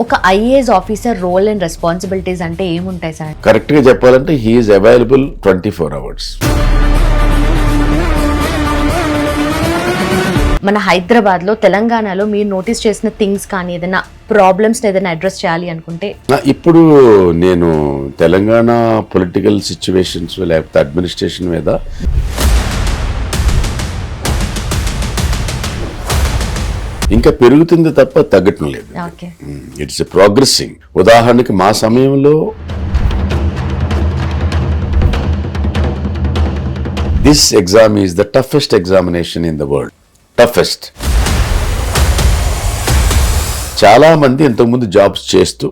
ఒక IAS officer role and responsibilities అంటే ఏముంటాయి సార్? కరెక్ట్ గా చెప్పాలంటే హీఈస్ అవైలబుల్ 24 hours. మన హైదరాబాద్ లో, తెలంగాణలో మీరు నోటీస్ చేసిన థింగ్స్ కానీ ఏదైనా ప్రాబ్లమ్స్ ఏదైనా అడ్రస్ చేయాలి అనుకుంటే? ఇప్పుడు నేను తెలంగాణ పొలిటికల్ సిచ్యువేషన్స్ లేకపోతే అడ్మినిస్ట్రేషన్ మీద ఇంకా పెరుగుతుంది తప్ప తగ్గటం లేదు. It's progressing. ఉదాహరణకి మా సమయంలో this exam is the toughest examination in the world. Toughest. చాలా మంది ఇంతకుముందు జాబ్స్ చేస్తూ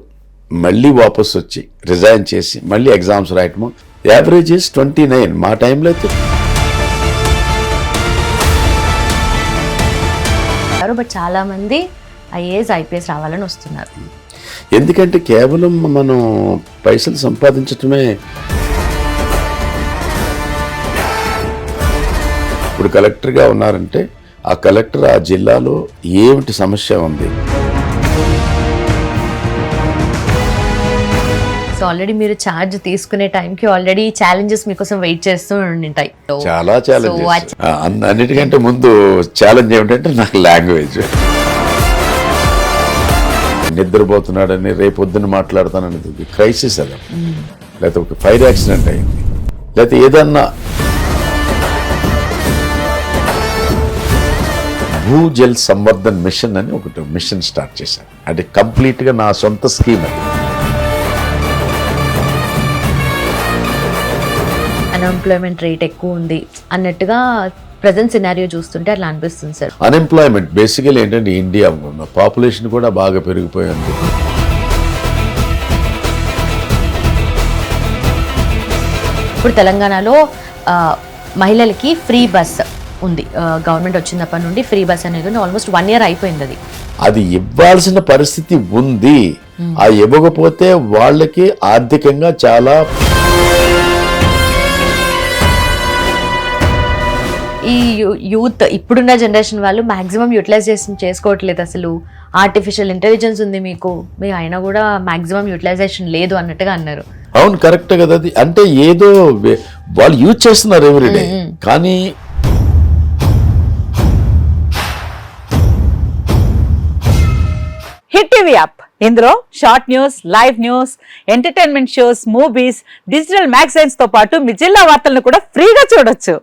మళ్ళీ వాపస్ వచ్చి రిజైన్ చేసి మళ్ళీ ఎగ్జామ్స్ రాయటము. Average is 29. మా టైంలో అయితే బట్ చాలా మంది ఐఏఎస్ ఐపీఎస్ రావాలని వస్తున్నారు. ఎందుకంటే కేవలం మనం పైసలు సంపాదించటమే. ఇప్పుడు కలెక్టర్గా ఉన్నారంటే ఆ కలెక్టర్ ఆ జిల్లాలో ఏమిటి సమస్య ఉంది. సో ఆల్రెడీ మీరు ఛార్జ్ తీసుకునే టైంకి ఆల్రెడీ ఛాలెంజెస్ మీకోసం వెయిట్ చేస్తూ ఉంటాయి. చాలా ఛాలెంజెస్. అన్నిటికంటే ముందు ఛాలెంజ్ ఏమిటంటే నాకు లాంగ్వేజ్. నిద్రపోతున్నాడని రేపొద్దున మాట్లాడతాననేది క్రైసిస్. అది లేకపోతే ఒక ఫైర్ యాక్సిడెంట్ అయింది, లేకపోతే ఏదన్నా భూజల్ సంవర్ధన్ మిషన్ అని ఒకటి మిషన్ స్టార్ట్ చేశాను. అంటే కంప్లీట్గా నా సొంత స్కీమ్. అది అన్ఎంప్లాయ్మెంట్ రేట్ ఎక్కువ ఉంది అన్నట్టుగా ప్రెజెంట్ సినారియో చూస్తుంటే అట్లా అనిపిస్తుంది సార్. అన్ఎంప్లాయ్మెంట్ బేసికలీ ఏంటంటే ఇండియా పాపులేషన్ కూడా బాగా పెరిగిపోయింది. ఇప్పుడు తెలంగాణలో మహిళలకి ఫ్రీ బస్ ఉంది. గవర్నమెంట్ వచ్చినప్పటి నుండి ఫ్రీ బస్ అనేది ఆల్మోస్ట్ 1 year అయిపోయింది. అది ఇవ్వాల్సిన పరిస్థితి ఉంది. ఆ ఇవ్వకపోతే వాళ్ళకి ఆర్థికంగా చాలా ఈ యూత్ ఇప్పుడున్న జనరేషన్ వాళ్ళు మాక్సిమం యూటిలైజేషన్ చేసుకోవట్లేదు. అసలు ఆర్టిఫిషియల్ ఇంటెలిజెన్స్ ఉంది మీకు అయినా కూడా మాక్సిమం యూటిలైజేషన్ లేదు అన్నట్టుగా అన్నారు. అవును, కరెక్ట్ కదా. అది అంటే ఏదో వాళ్ళు యూజ్ చేస్తున్నారు ఎవ్రీడే. కానీ హిట్ టీవీ యాప్, ఇందులో short news, live news, entertainment shows, movies, digital magazines తో పాటు మీ జిల్లా వార్తలను కూడా ఫ్రీగా చూడొచ్చు.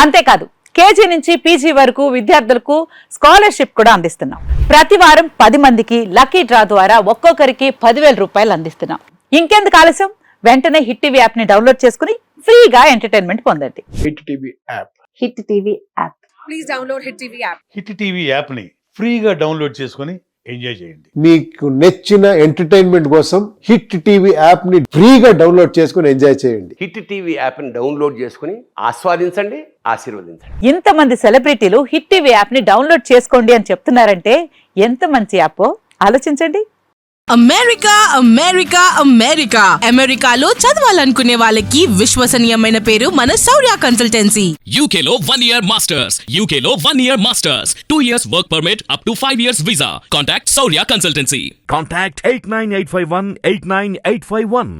అంతేకాదు కేజీ నుంచి పీజీ వరకు విద్యార్థులకు స్కాలర్షిప్ కూడా అందిస్తున్నాం. ప్రతి వారం 10 మందికి లక్కీ డ్రా ద్వారా ఒక్కొక్కరికి 10,000 రూపాయలు అందిస్తున్నాం. ఇంకెందుకు ఆలస్యం, వెంటనే హిట్ టీవీ యాప్ ని డౌన్లోడ్ చేసుకుని ఫ్రీగా ఎంటర్టైన్మెంట్ పొందండి. Hit TV app. Hit TV app. Please download hit TV app. Hit TV app ని ఫ్రీగా డౌన్లోడ్ చేసుకుని ఎంజాయ్ చేయండి. మీకు నచ్చిన ఎంటర్టైన్మెంట్ కోసం హిట్ టీవీ యాప్ ని ఫ్రీగా డౌన్లోడ్ చేసుకుని ఎంజాయ్ చేయండి. హిట్ టీవీ యాప్ ని డౌన్లోడ్ చేసుకుని ఆస్వాదించండి, ఆశీర్వదించండి. ఇంతమంది సెలబ్రిటీలు హిట్ టీవీ యాప్ ని డౌన్లోడ్ చేసుకోండి అని చెప్తున్నారంటే ఎంత మంచి యాప్ ఆలోచించండి. అమెరికా అమెరికా అమెరికా అమెరికాలో చదవాలనుకునే వాళ్ళకి విశ్వసనీయమైన పేరు మన శౌర్య కన్సల్టెన్సీ. UK లో 1 year masters, UK లో 1 year masters, 2 years work permit up to 5 years visa. Contact Saurya Consultancy. Contact 89851 89851.